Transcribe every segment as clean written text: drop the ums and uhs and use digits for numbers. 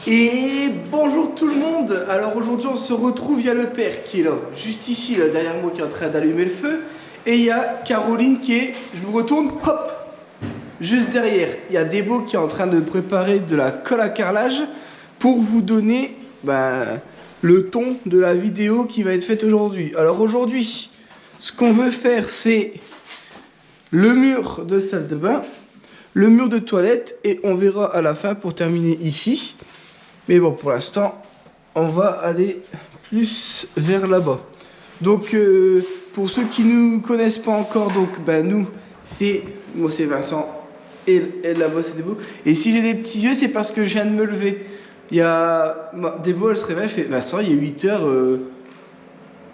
Et bonjour tout le monde. Alors aujourd'hui on se retrouve, il y a le père qui est là, juste ici, là, derrière moi, qui est en train d'allumer le feu. Et il y a Caroline qui est, je vous retourne, hop, juste derrière. Il y a Debo qui est en train de préparer de la colle à carrelage pour vous donner le ton de la vidéo qui va être faite aujourd'hui. Alors aujourd'hui, ce qu'on veut faire, c'est le mur de salle de bain, le mur de toilette, et on verra à la fin pour terminer ici. Mais bon, pour l'instant, on va aller plus vers là-bas. Donc, pour ceux qui ne nous connaissent pas encore, donc, nous, moi c'est Vincent, et là-bas c'est Debo. Et si j'ai des petits yeux, c'est parce que je viens de me lever. Il y a Debo, elle se réveille, elle fait Vincent, il est 8h,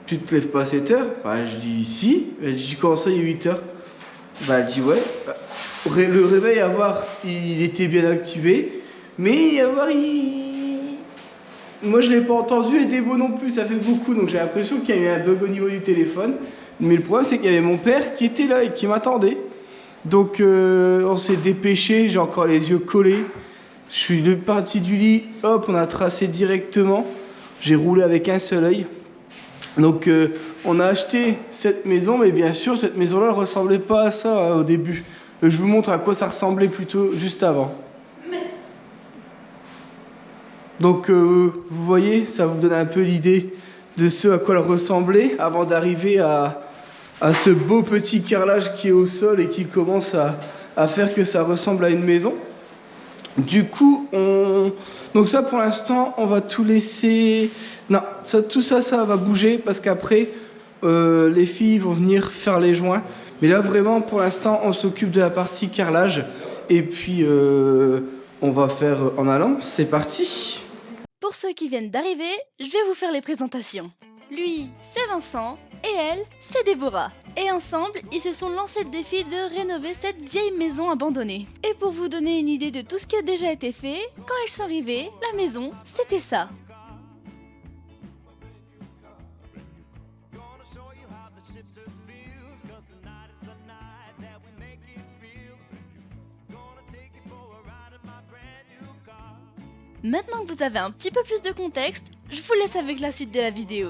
tu te lèves pas à 7h? Je dis si. Elle dit comment ça, il est 8h? Elle dit ouais. Le réveil, à voir, il était bien activé, mais à voir, moi je l'ai pas entendu et Debo non plus, ça fait beaucoup, donc j'ai l'impression qu'il y a eu un bug au niveau du téléphone. Mais le problème c'est qu'il y avait mon père qui était là et qui m'attendait. Donc on s'est dépêché, j'ai encore les yeux collés. Je suis parti du lit, hop, on a tracé directement. J'ai roulé avec un seul œil. Donc on a acheté cette maison, mais bien sûr cette maison-là ne ressemblait pas à ça au début. Je vous montre à quoi ça ressemblait plutôt juste avant. Donc vous voyez, ça vous donne un peu l'idée de ce à quoi elle ressemblait avant d'arriver à ce beau petit carrelage qui est au sol et qui commence à faire que ça ressemble à une maison. Du coup, donc ça pour l'instant, on va tout laisser... Non, tout ça va bouger parce qu'après, les filles vont venir faire les joints. Mais là, vraiment, pour l'instant, on s'occupe de la partie carrelage. Et puis, on va faire en allant. C'est parti! Pour ceux qui viennent d'arriver, je vais vous faire les présentations. Lui, c'est Vincent, et elle, c'est Déborah. Et ensemble, ils se sont lancés le défi de rénover cette vieille maison abandonnée. Et pour vous donner une idée de tout ce qui a déjà été fait, quand elles sont arrivées, la maison, c'était ça. Maintenant que vous avez un petit peu plus de contexte, je vous laisse avec la suite de la vidéo.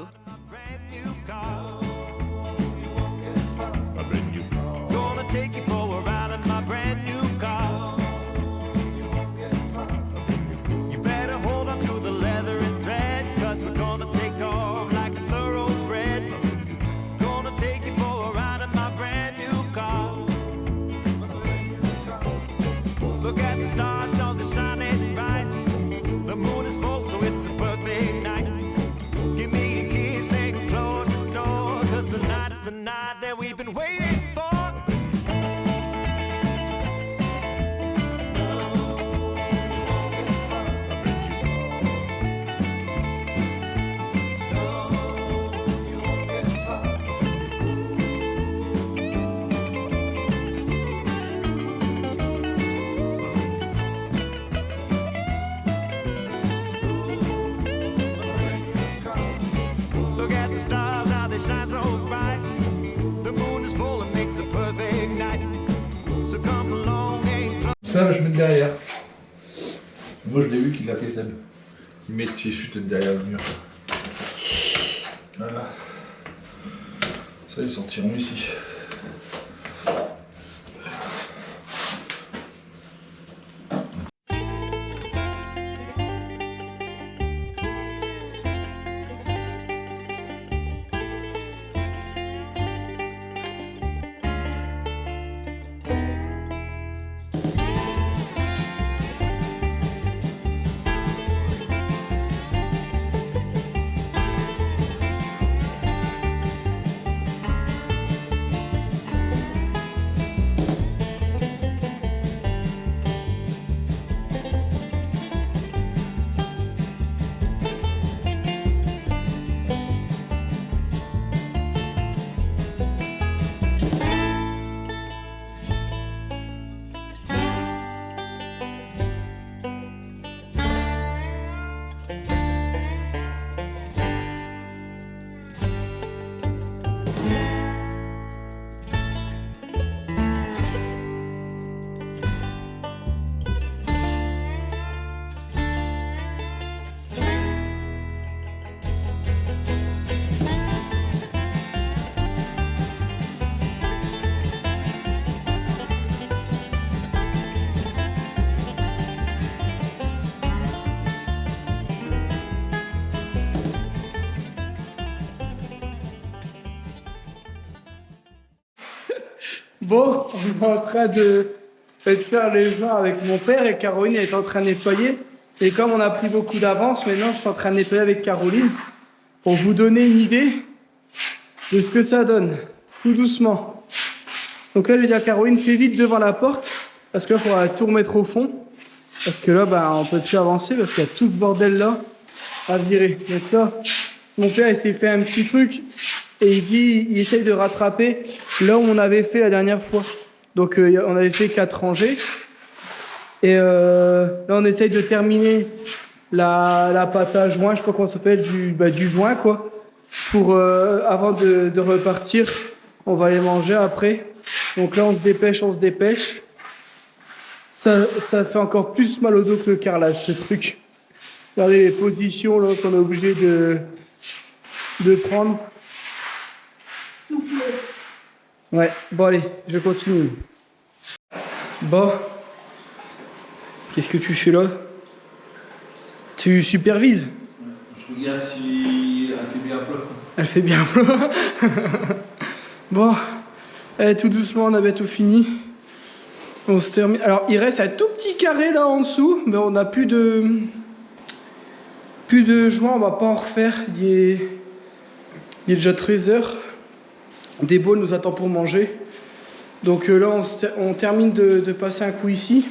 Shine so bright, the moon is full and makes a perfect night. So come along and... Ça, je mets derrière. Moi, je l'ai vu qu'il l'a fait, Seb. Qu'il met ses chutes derrière le mur. Voilà. Ça, ils sortiront ici. Bon, on est en train de faire les joints avec mon père et Caroline est en train de nettoyer. Et comme on a pris beaucoup d'avance, maintenant je suis en train de nettoyer avec Caroline pour vous donner une idée de ce que ça donne, tout doucement. Donc là, je vais dire à Caroline, fais vite devant la porte, parce que là, il faudra tout remettre au fond. Parce que là, bah, on peut plus avancer, parce qu'il y a tout ce bordel-là à virer. Donc ça, mon père, il s'est fait un petit truc, et il essaye de rattraper là où on avait fait la dernière fois. Donc on avait fait 4 rangées. Et là, on essaye de terminer la pâte à joint, je sais pas comment ça s'appelle, du joint, quoi. Pour, avant de repartir, on va les manger après. Donc là, on se dépêche. Ça fait encore plus mal au dos que le carrelage, ce truc. Regardez les positions là qu'on est obligé de prendre. Ouais, bon allez, je continue. Bon. Qu'est-ce que tu fais là? Tu supervises? Je regarde si elle fait bien plat. Elle fait bien plat. Bon, allez, tout doucement, on a bientôt fini. On se termine. Alors, il reste un tout petit carré là en dessous, mais on n'a plus de joints, on va pas en refaire. Il est déjà 13h. Débo nous attend pour manger. Donc là, on termine de passer un coup ici.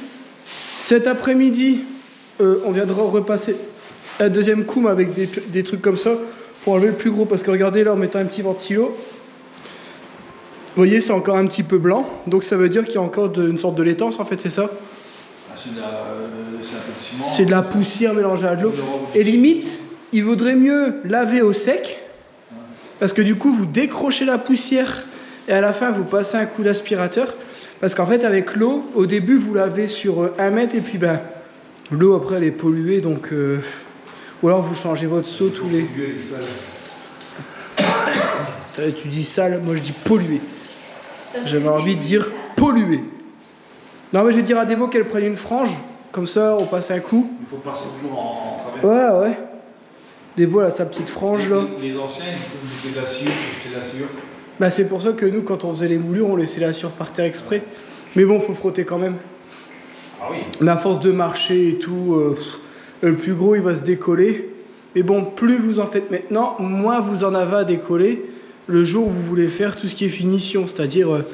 Cet après-midi, on viendra repasser un deuxième coup, mais avec des trucs comme ça, pour enlever le plus gros. Parce que regardez là, en mettant un petit ventilo, vous voyez, c'est encore un petit peu blanc. Donc ça veut dire qu'il y a encore une sorte de laitance, en fait, c'est ça? C'est un peu de ciment. C'est de la poussière mélangée à de l'eau. Et limite, il vaudrait mieux laver au sec. Parce que du coup, vous décrochez la poussière et à la fin, vous passez un coup d'aspirateur. Parce qu'en fait, avec l'eau, au début, vous lavez sur 1 mètre et puis ben, l'eau après, elle est polluée. Donc, ou alors, vous changez votre seau tous les... Tu dis sale, moi je dis pollué. J'avais envie de dire pollué. Non, mais je vais dire à Dévo qu'elle prenne une frange. Comme ça, on passe un coup. Il faut passer toujours en travers. Ouais. Dévo, elle a sa petite frange là. Les anciens, ils mettaient de la sciure, jeter de la sciure. Bah c'est pour ça que nous, quand on faisait les moulures, on laissait la sciure par terre exprès. Mais bon, faut frotter quand même. Ah oui. Mais à force de marcher et tout, le plus gros, il va se décoller. Mais bon, plus vous en faites maintenant, moins vous en avez à décoller le jour où vous voulez faire tout ce qui est finition. C'est-à-dire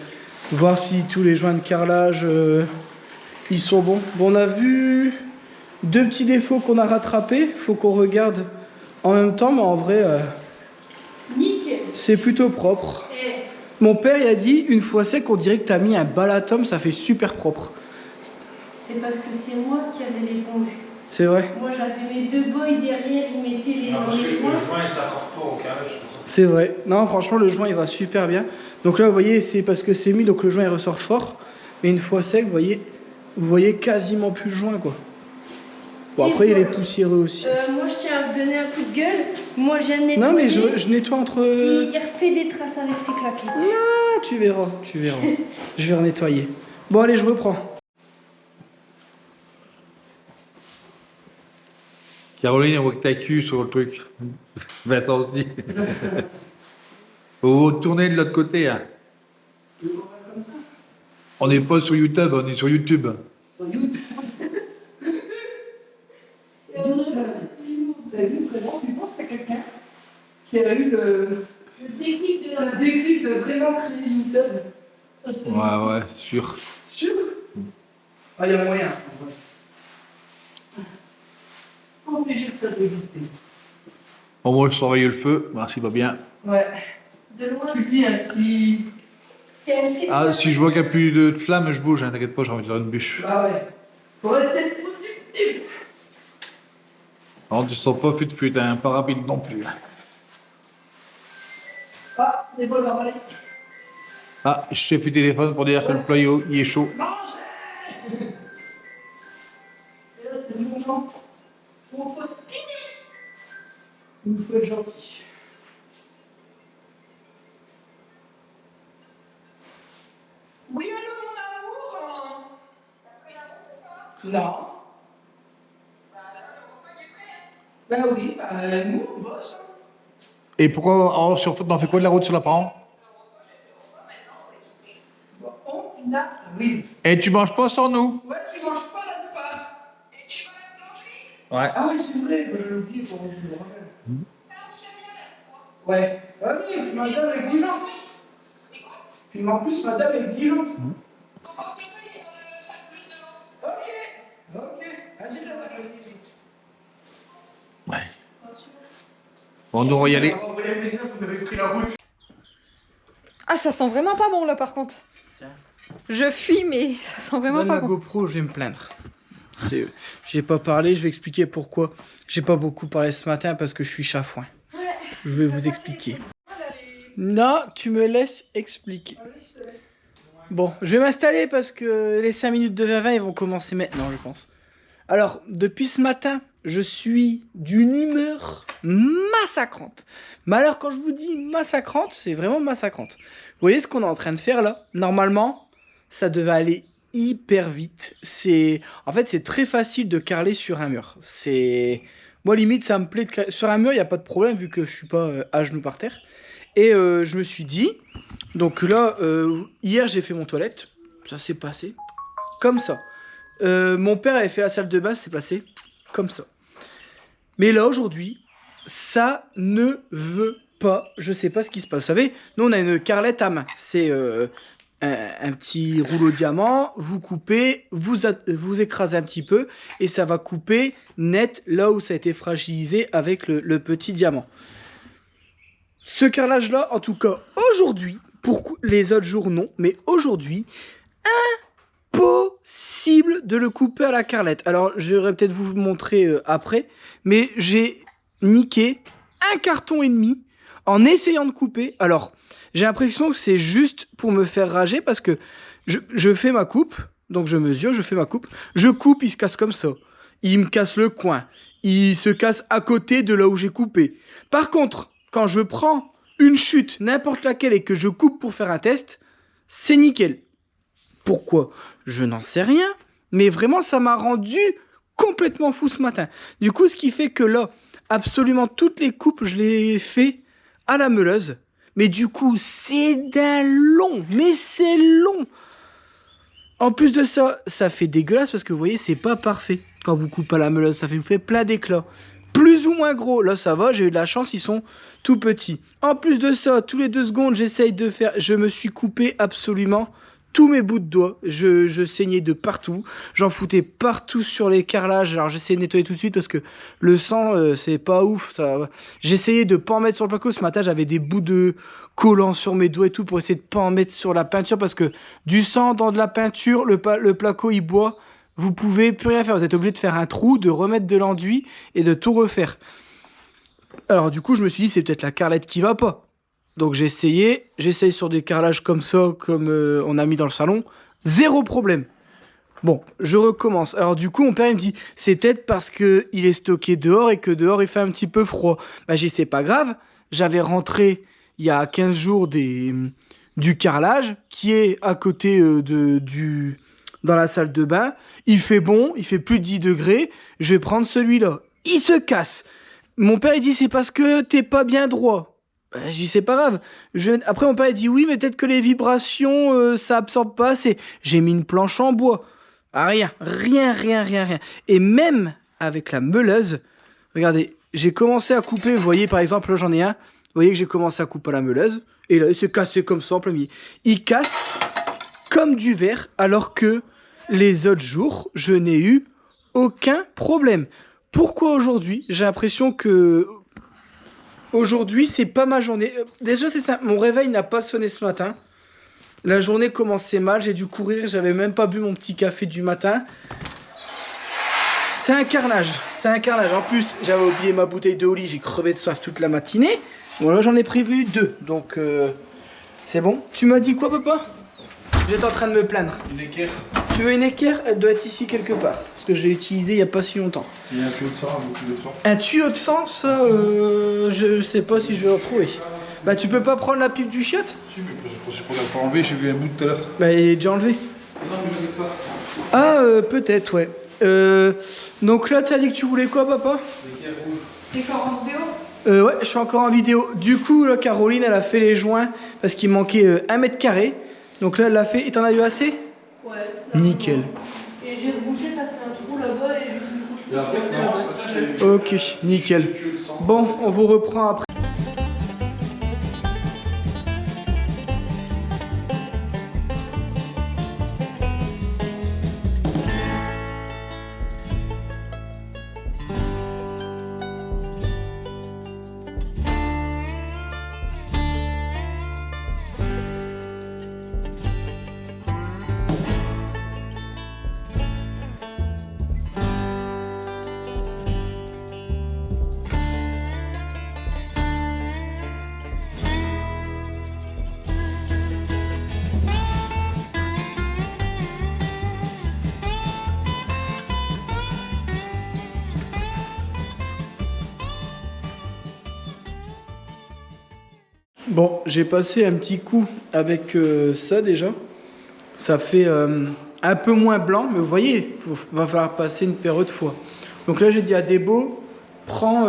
voir si tous les joints de carrelage, ils sont bons. Bon, on a vu 2 petits défauts qu'on a rattrapés. Faut qu'on regarde en même temps, mais en vrai... Nickel. c'est plutôt propre. Mon père, il a dit, une fois sec, on dirait que tu as mis un balatum, ça fait super propre. C'est parce que c'est moi qui avais l'éponge. C'est vrai? Moi j'avais mes 2 boys derrière, ils mettaient les Non, dans parce que les le joints. joint, il s'accorde pas au carrelage. C'est vrai. Non, franchement, le joint, il va super bien. Donc là, vous voyez, c'est parce que c'est mis, donc le joint, il ressort fort. Mais une fois sec, vous voyez quasiment plus le joint, quoi. Bon, Et après, il est voilà. poussiéreux aussi. Moi je tiens à vous donner un coup de gueule. Moi j'ai nettoyé. Non, mais je nettoie entre... Il refait des traces avec ses claquettes. Ah, tu verras. Je vais renettoyer. Bon, allez, je reprends. Caroline, on voit que t'as cul sur le truc. Vincent aussi. Faut tourner de l'autre côté. Hein. On n'est pas sur YouTube, on est sur YouTube. Sur YouTube. Vous avez vu vraiment, tu penses qu'il y a quelqu'un qui a eu le déclic de vraiment créer YouTube? Ouais, sûr. Sûr? Ah, il y a moyen. Obligé que ça doit exister. Au moins, je surveille le feu, voir s'il va bien. Ouais. De loin. Tu le dis, hein, si... C'est un petit. Ah, si je vois qu'il n'y a plus de flamme, je bouge, hein, t'inquiète pas, j'ai envie de faire une bûche. Bah ouais. Faut rester productif. Alors, tu sens pas fut-fut, hein, pas rapide non plus. Ah, les bols va aller. Ah, je sais plus téléphone pour dire que le plat il est chaud. Mangez. Et là, c'est le moment où on peut spinner. Il nous faut être gentil. Oui, allô, mon amour? T'as pris la route ou pas? Non. Bah oui, bah nous on bosse. Et pourquoi, alors, sur foot, on fait quoi de la route sur l'apparent? Bah, on Oui. Et tu manges pas sans nous? Ouais, tu manges pas là-bas. Et tu vas la boulangerie? Ouais. Ah oui, c'est vrai, je l'ai oublié pour vous le rappelle. Ah, c'est bien là, quoi. Ouais. Ah oui, puis madame est exigeante. Et quoi? Puis en plus, madame est exigeante. Ton portefeuille est dans le sac bleu devant. Ok. Allez, là, Ouais. Bon, nous on va y aller. Envoyez un message, vous avez pris la route. Ah, ça sent vraiment pas bon là par contre. Tiens. Je fuis, mais ça sent vraiment Donne pas ma bon. GoPro, je vais me plaindre. J'ai pas parlé, je vais expliquer pourquoi. J'ai pas beaucoup parlé ce matin parce que je suis chafouin. Je vais vous expliquer. Non, tu me laisses expliquer. Bon, je vais m'installer parce que les 5 minutes de 20-20 ils vont commencer maintenant, je pense. Alors, depuis ce matin, je suis d'une humeur massacrante. Mais alors, quand je vous dis massacrante, c'est vraiment massacrante. Vous voyez ce qu'on est en train de faire là? Normalement, ça devait aller hyper vite. En fait, c'est très facile de carreler sur un mur. Moi, limite, ça me plaît de carreler. Sur un mur, il n'y a pas de problème vu que je suis pas à genoux par terre. Et je me suis dit, donc là, hier, j'ai fait mon toilette. Ça s'est passé comme ça. Mon père avait fait la salle de bain, c'est passé comme ça. Mais là, aujourd'hui, ça ne veut pas. Je sais pas ce qui se passe. Vous savez, nous, on a une carrelette à main. C'est un petit rouleau diamant. Vous coupez, vous écrasez un petit peu. Et ça va couper net là où ça a été fragilisé avec le petit diamant. Ce carrelage-là, en tout cas, aujourd'hui, pour les autres jours, non. Mais aujourd'hui, impossible de le couper à la carrelette. Alors, je vais peut-être vous montrer après, mais j'ai niqué 1,5 carton en essayant de couper. Alors, j'ai l'impression que c'est juste pour me faire rager parce que je fais ma coupe, donc je mesure, je fais ma coupe, je coupe, il se casse comme ça. Il me casse le coin, il se casse à côté de là où j'ai coupé. Par contre, quand je prends une chute, n'importe laquelle, et que je coupe pour faire un test, c'est nickel. Pourquoi? Je n'en sais rien. Mais vraiment, ça m'a rendu complètement fou ce matin. Du coup, ce qui fait que là, absolument toutes les coupes, je les fais à la meuleuse. Mais du coup, c'est d'un long. Mais c'est long. En plus de ça, ça fait dégueulasse parce que vous voyez, c'est pas parfait. Quand vous coupez à la meuleuse, ça vous fait plein d'éclats. Plus ou moins gros. Là, ça va, j'ai eu de la chance, ils sont tout petits. En plus de ça, tous les 2 secondes, j'essaye de faire... Je me suis coupé absolument tous mes bouts de doigts. Je saignais de partout. J'en foutais partout sur les carrelages. Alors, j'essayais de nettoyer tout de suite parce que le sang, c'est pas ouf. J'essayais de pas en mettre sur le placo. Ce matin, j'avais des bouts de collant sur mes doigts et tout pour essayer de pas en mettre sur la peinture parce que du sang dans de la peinture, le placo, il boit. Vous pouvez plus rien faire, vous êtes obligé de faire un trou, de remettre de l'enduit et de tout refaire. Alors du coup, je me suis dit, c'est peut-être la carrelette qui va pas. Donc j'essaye sur des carrelages comme ça, comme on a mis dans le salon. 0 problème. Bon, je recommence. Alors du coup, mon père il me dit, c'est peut-être parce qu'il est stocké dehors et que dehors il fait un petit peu froid. Bah j'ai dit, c'est pas grave. J'avais rentré il y a 15 jours du carrelage qui est à côté dans la salle de bain. Il fait bon, il fait plus de 10 degrés. Je vais prendre celui-là. Il se casse. Mon père, il dit, c'est parce que t'es pas bien droit. Ben, je dis, c'est pas grave. Après, mon père, il dit, oui, mais peut-être que les vibrations, ça absorbe pas assez. J'ai mis une planche en bois. Ah, rien. Et même avec la meuleuse, regardez, j'ai commencé à couper. Vous voyez, par exemple, là, j'en ai un. Vous voyez que j'ai commencé à couper à la meuleuse. Et là, il s'est cassé comme ça en plein milieu. Il casse comme du verre, alors que les autres jours, je n'ai eu aucun problème. Pourquoi aujourd'hui? J'ai l'impression que aujourd'hui, c'est pas ma journée. Déjà, c'est simple. Mon réveil n'a pas sonné ce matin. La journée commençait mal. J'ai dû courir. J'avais même pas bu mon petit café du matin. C'est un carnage. En plus, j'avais oublié ma bouteille d'eau au lit. J'ai crevé de soif toute la matinée. Bon, là, j'en ai prévu 2. Donc, c'est bon. Tu m'as dit quoi, papa? J'étais en train de me plaindre. Une équerre. Tu veux une équerre? Elle doit être ici quelque part. Parce que je l'ai utilisée il n'y a pas si longtemps. Il y a un tuyau de sang, beaucoup de sang. Un tuyau de sang, ça, je sais pas si je vais le retrouver. Bah, tu peux pas prendre la pipe du chiotte? Si, mais je crois qu'on l'a pas enlevé, j'ai vu un bout tout à l'heure. Bah, il est déjà enlevé. Non, mais je ne pas. Ah, peut-être, ouais. Donc là, t'as dit que tu voulais quoi, papa? L'équerre rouge. T'es encore en vidéo? Ouais, je suis encore en vidéo. Du coup, là, Caroline, elle a fait les joints parce qu'il manquait 1 mètre carré. Donc là, elle l'a fait. Et t'en as eu assez? Ouais. Nickel. Et j'ai rebouché, t'as fait un trou là-bas et je me couche. Et après, ça avance, ça fait- Ok, nickel. Bon, on vous reprend après. Bon, j'ai passé un petit coup avec ça déjà. Ça fait un peu moins blanc, mais vous voyez, il va falloir passer une paire de fois. Donc là, j'ai dit à Débo, prends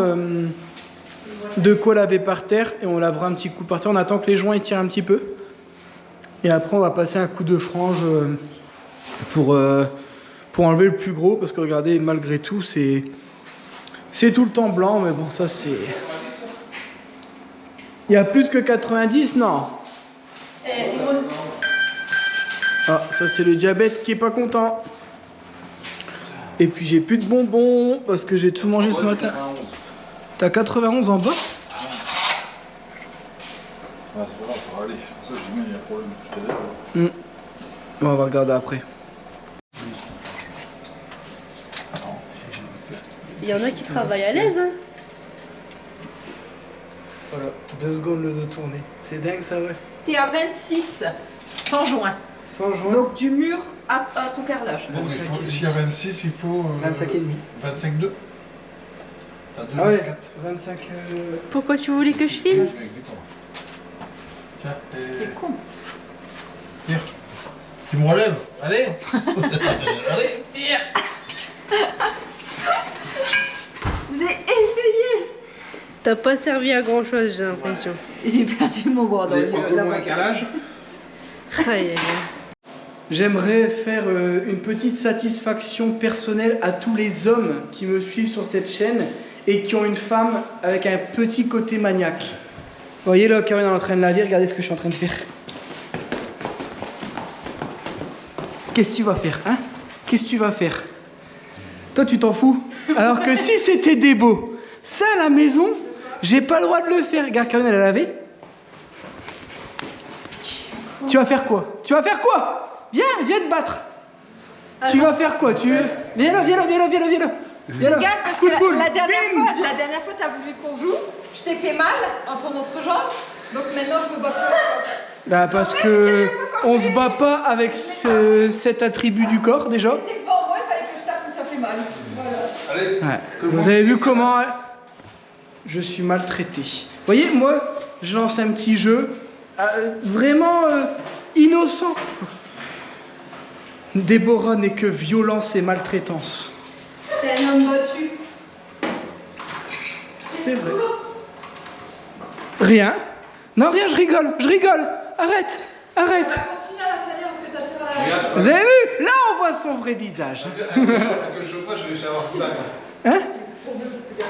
de quoi laver par terre et on lavera un petit coup par terre. On attend que les joints ils tirent un petit peu. Et après, on va passer un coup de frange pour enlever le plus gros. Parce que regardez, malgré tout, c'est tout le temps blanc. Mais bon, ça c'est... Il y a plus que 90, non? Ah, ça c'est le diabète qui est pas content. Et puis j'ai plus de bonbons parce que j'ai tout mangé ce matin. T'as 91 en bas? Ah, c'est pas grave, ça va aller. Ça, j'ai mis, il y a un problème tout à l'heure. On va regarder après. Il y en a qui travaillent à l'aise, hein. Voilà, 2 secondes le dos tourné. C'est dingue ça, ouais. T'es à 26, sans joint. Sans joint. Donc du mur à ton carrelage. Bon, mais s'il y a 26, il faut. 25 et demi. 25,2. T'as 2, Ah ouais, 4. 25. Pourquoi tu voulais que je filme? Tiens, C'est con. tire. Tu me relèves. Allez. Allez, tire. J'ai essayé. T'as pas servi à grand chose, j'ai l'impression. J'ai perdu mon bras dans Allez, on la commence un calage. Aïe, aïe, aïe. J'aimerais faire une petite satisfaction personnelle à tous les hommes qui me suivent sur cette chaîne et qui ont une femme avec un petit côté maniaque. Vous voyez là, Caroline est en train de laver, regardez ce que je suis en train de faire. Qu'est-ce que tu vas faire, hein? Qu'est-ce que tu vas faire? Toi, tu t'en fous? Alors que si c'était des beaux, ça à la maison, j'ai pas le droit de le faire. Regarde, Caroline, elle a lavé. Tu vas faire quoi? Tu vas faire quoi? Viens, viens te battre. Tu vas faire quoi? Viens là, viens là, viens là, viens là, viens là. Viens là. Regarde, parce Coup que de boule. la dernière Bim. fois, t'as voulu qu'on joue. Je t'ai fait mal en ton autre jambe. Donc maintenant, je me bats plus. Bah parce que on se bat pas avec cet attribut du corps déjà. T'es devant moi, il fallait que je tape où ça fait mal. Voilà. Allez. Ouais. Vous avez vu comment je suis maltraité. Vous voyez, moi, je lance un petit jeu vraiment innocent. Déborah n'est que violence et maltraitance. T'es un homme battu. C'est vrai. Rien. Non, rien, je rigole, je rigole. Arrête, arrête. Continue à la salir parce que ta soeur a la... Regarde, Vous avez vu? Là, on voit son vrai visage. avec le chocolat, j'ai réussi à avoir tout là. Hein?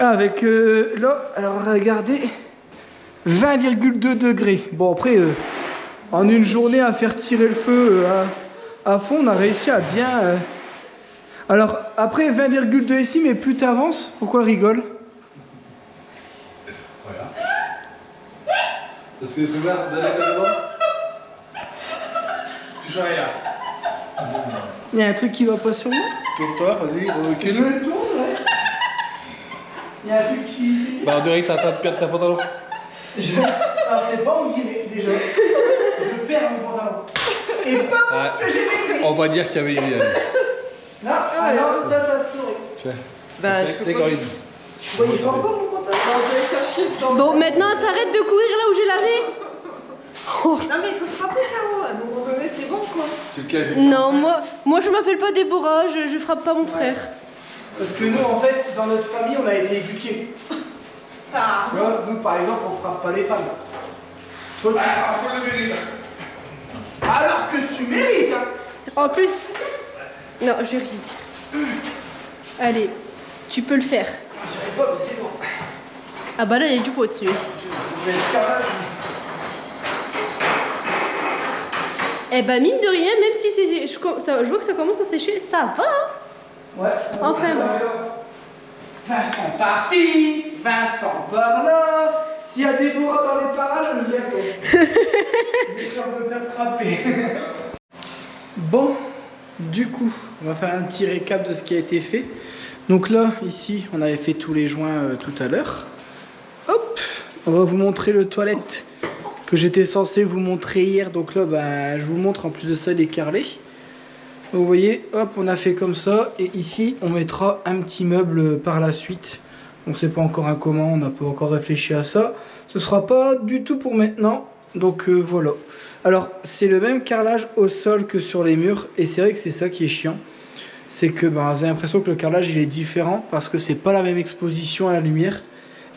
Avec là, alors regardez, 20,2 degrés. Bon après, en une journée à faire tirer le feu à fond, on a réussi à bien... Alors après 20,2 ici, mais plus t'avances, pourquoi elle rigole? Voilà. Est-ce que tu peux voir d'aller devant? Tu joues rien. Il y a un truc qui va pas sur moi? Tourne-toi, vas-y, Je recule. me tourne, ouais. Il y a un truc qui... Bah, on dirait que t'es en train de perdre ta pantalon. Alors c'est pas on dirait déjà. Je perds mon pantalon. Et pas parce que j'ai maigri. On va dire qu'il y avait Iriane. Non, ah non, ça se saurait. Tiens. Bah, je peux pas. Corinne. Vous voyez pas mon pantalon? Bon, maintenant t'arrêtes de courir là où j'ai lavé. Non mais il faut frapper Caro, à un moment donné c'est bon quoi. C'est lequel? Non, moi je m'appelle pas Déborah, je frappe pas mon frère. Parce que nous, en fait, dans notre famille, on a été éduqués. Ah. Tu vois, nous, par exemple, on frappe pas les femmes. Toi, tu frappes. Alors que tu mérites, hein. En plus... Non, je vais rien dire. Allez, tu peux le faire. Je dirais pas, mais c'est bon. Ah bah là, il y a du pot dessus. Je vais être carrelage. Eh bah mine de rien, même si c'est... Je vois que ça commence à sécher, ça va hein. Ouais. Enfin bon. Vincent par-ci, Vincent par-là. S'il y a des bourras dans les parages, je viens pas. J'ai peur de me faire frapper. Bon, du coup, on va faire un petit récap de ce qui a été fait. Donc là, ici, on avait fait tous les joints tout à l'heure. Hop, on va vous montrer le toilette que j'étais censé vous montrer hier. Donc là, bah, je vous montre en plus de ça les carrelés. Vous voyez, hop, on a fait comme ça. Et ici, on mettra un petit meuble par la suite. On ne sait pas encore un comment, on n'a pas encore réfléchi à ça. Ce sera pas du tout pour maintenant. Donc voilà. Alors, c'est le même carrelage au sol que sur les murs. Et c'est vrai que c'est ça qui est chiant. C'est que bah, vous avez l'impression que le carrelage il est différent. Parce que c'est pas la même exposition à la lumière.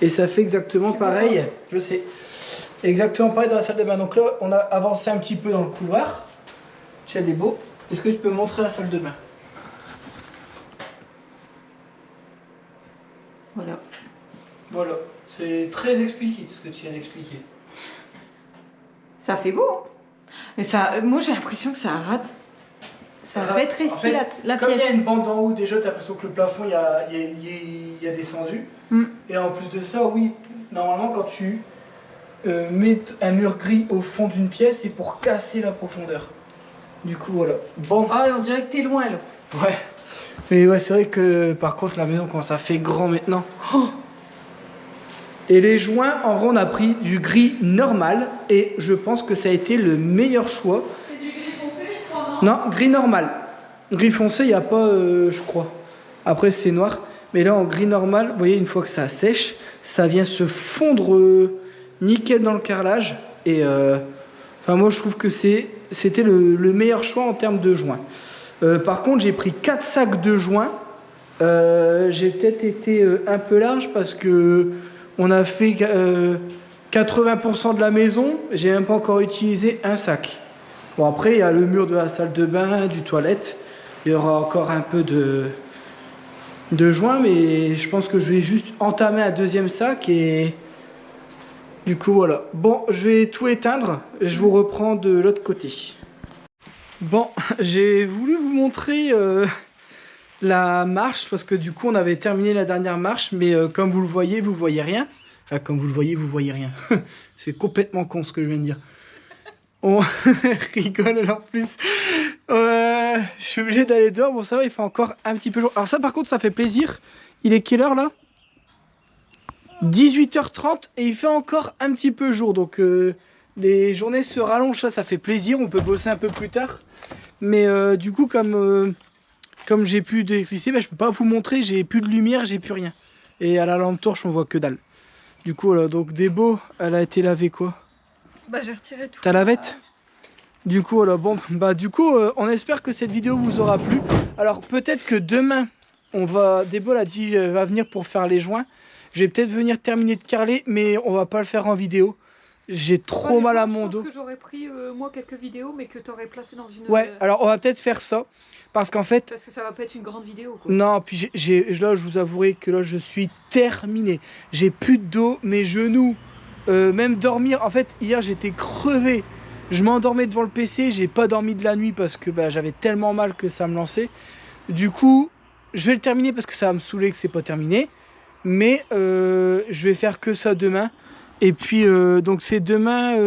Et ça fait exactement pareil. Je sais. Exactement pareil dans la salle de bain. Donc là, on a avancé un petit peu dans le couloir. Tiens, des beaux. Est-ce que tu peux me montrer la salle de bain? Voilà. Voilà. C'est très explicite ce que tu viens d'expliquer. Ça fait beau. Hein. Et ça, moi j'ai l'impression que ça rate. Ça rétrécit En fait, la comme il y pièce. a une bande en haut, déjà, tu as l'impression que le plafond il a descendu. Et en plus de ça, oui, normalement, quand tu mets un mur gris au fond d'une pièce, c'est pour casser la profondeur. Du coup, voilà. Bon. Ah, on dirait que t'es loin là. Ouais. Mais ouais, c'est vrai que par contre, la maison, quand ça fait grand maintenant. Oh, et les joints, en vrai, on a pris du gris normal. Et je pense que ça a été le meilleur choix. C'est du gris foncé, je crois, non? Non, gris normal. Gris foncé, il n'y a pas, je crois. Après, c'est noir. Mais là, en gris normal, vous voyez, une fois que ça sèche, ça vient se fondre nickel dans le carrelage. Et enfin, moi, je trouve que c'était le meilleur choix en termes de joints. Par contre, j'ai pris 4 sacs de joints. J'ai peut-être été un peu large parce que on a fait 80% de la maison. J'ai même pas encore utilisé un sac. Bon, après, il y a le mur de la salle de bain, du toilette. Il y aura encore un peu de joints, mais je pense que je vais juste entamer un deuxième sac et du coup, voilà. Bon, je vais tout éteindre. Je vous reprends de l'autre côté. Bon, j'ai voulu vous montrer la marche parce que du coup on avait terminé la dernière marche, mais comme vous le voyez, vous voyez rien. Enfin, comme vous le voyez, vous voyez rien. C'est complètement con ce que je viens de dire. On rigole en plus. Je suis obligé d'aller dehors. Bon, ça va, il fait encore un petit peu jour. Alors ça, par contre, ça fait plaisir. Il est quelle heure là? 18h30 et il fait encore un petit peu jour. Donc les journées se rallongent, ça fait plaisir. On peut bosser un peu plus tard. Mais du coup, comme j'ai plus d'électricité, bah, je peux pas vous montrer. J'ai plus de lumière, j'ai plus rien. Et à la lampe torche, on voit que dalle. Du coup, voilà. Donc Débo, elle a été lavée quoi? Bah, j'ai retiré tout. Ta lavette? Du coup, voilà. Bon, bah du coup, on espère que cette vidéo vous aura plu. Alors peut-être que demain, Débo a dit va venir pour faire les joints. Je vais peut-être venir terminer de carreler, mais on va pas le faire en vidéo. J'ai trop mal à mon dos. Je pense que j'aurais pris moi quelques vidéos, mais que tu aurais placé dans une. Ouais, alors on va peut-être faire ça. Parce qu'en fait. Parce que ça va pas être une grande vidéo. Quoi. Non, puis là, je vous avouerai que là, je suis terminé. J'ai plus de dos, mes genoux, même dormir. En fait, hier, j'étais crevé. Je m'endormais devant le PC. J'ai pas dormi de la nuit parce que bah, j'avais tellement mal que ça me lançait. Du coup, je vais le terminer parce que ça va me saouler que c'est pas terminé. Mais je vais faire que ça demain. Et puis, donc c'est demain,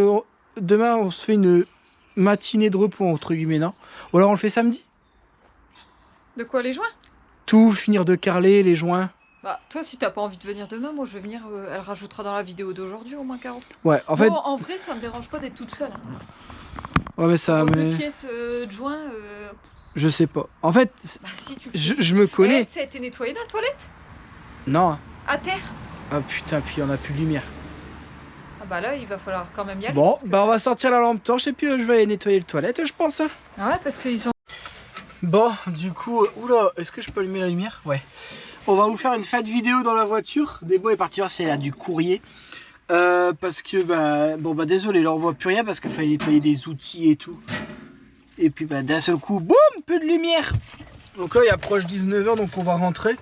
demain on se fait une matinée de repos, entre guillemets, non? Ou alors on le fait samedi? De quoi, les joints? Tout, finir de carreler, les joints. Bah, toi, si t'as pas envie de venir demain, moi je vais venir, elle rajoutera dans la vidéo d'aujourd'hui au moins, Caro. Ouais, en fait... Bon, en vrai, ça me dérange pas d'être toute seule. Hein. Ouais, mais ça... Deux pièces de joints... Je sais pas. En fait, bah, si, tu je me connais. Ça a été nettoyé dans la toilette? Non. À terre? Ah putain, puis on a plus de lumière. Ah bah là, il va falloir quand même y aller. Bon, que... bah on va sortir la lampe torche et puis je vais aller nettoyer le toilette, je pense. Hein. Ah ouais, parce qu'ils sont... Bon, du coup, oula, est-ce que je peux allumer la lumière? Ouais. On va vous faire une fête vidéo dans la voiture. Débo est parti voir si elle a du courrier. Parce que, bah, bon, bah désolé, là on voit plus rien parce qu'il fallait nettoyer des outils et tout. Et puis bah, d'un seul coup, boum, peu de lumière. Donc là il approche 19h, donc on va rentrer.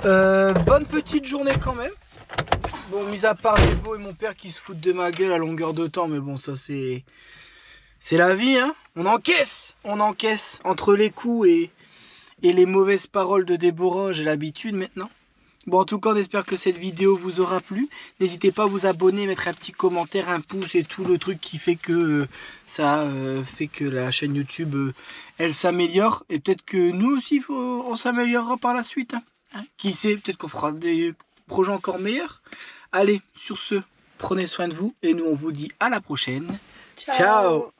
Bonne petite journée quand même. Bon, mis à part les beaux et mon père qui se foutent de ma gueule à longueur de temps, mais bon, ça c'est la vie, hein. On encaisse entre les coups et les mauvaises paroles de Déborah, j'ai l'habitude maintenant. Bon, en tout cas, on espère que cette vidéo vous aura plu. N'hésitez pas à vous abonner, mettre un petit commentaire, un pouce et tout le truc qui fait que ça fait que la chaîne YouTube, elle s'améliore. Et peut-être que nous aussi, on s'améliorera par la suite. Hein. Qui sait, peut-être qu'on fera des projets encore meilleurs. Allez, sur ce, prenez soin de vous. Et nous, on vous dit à la prochaine. Ciao.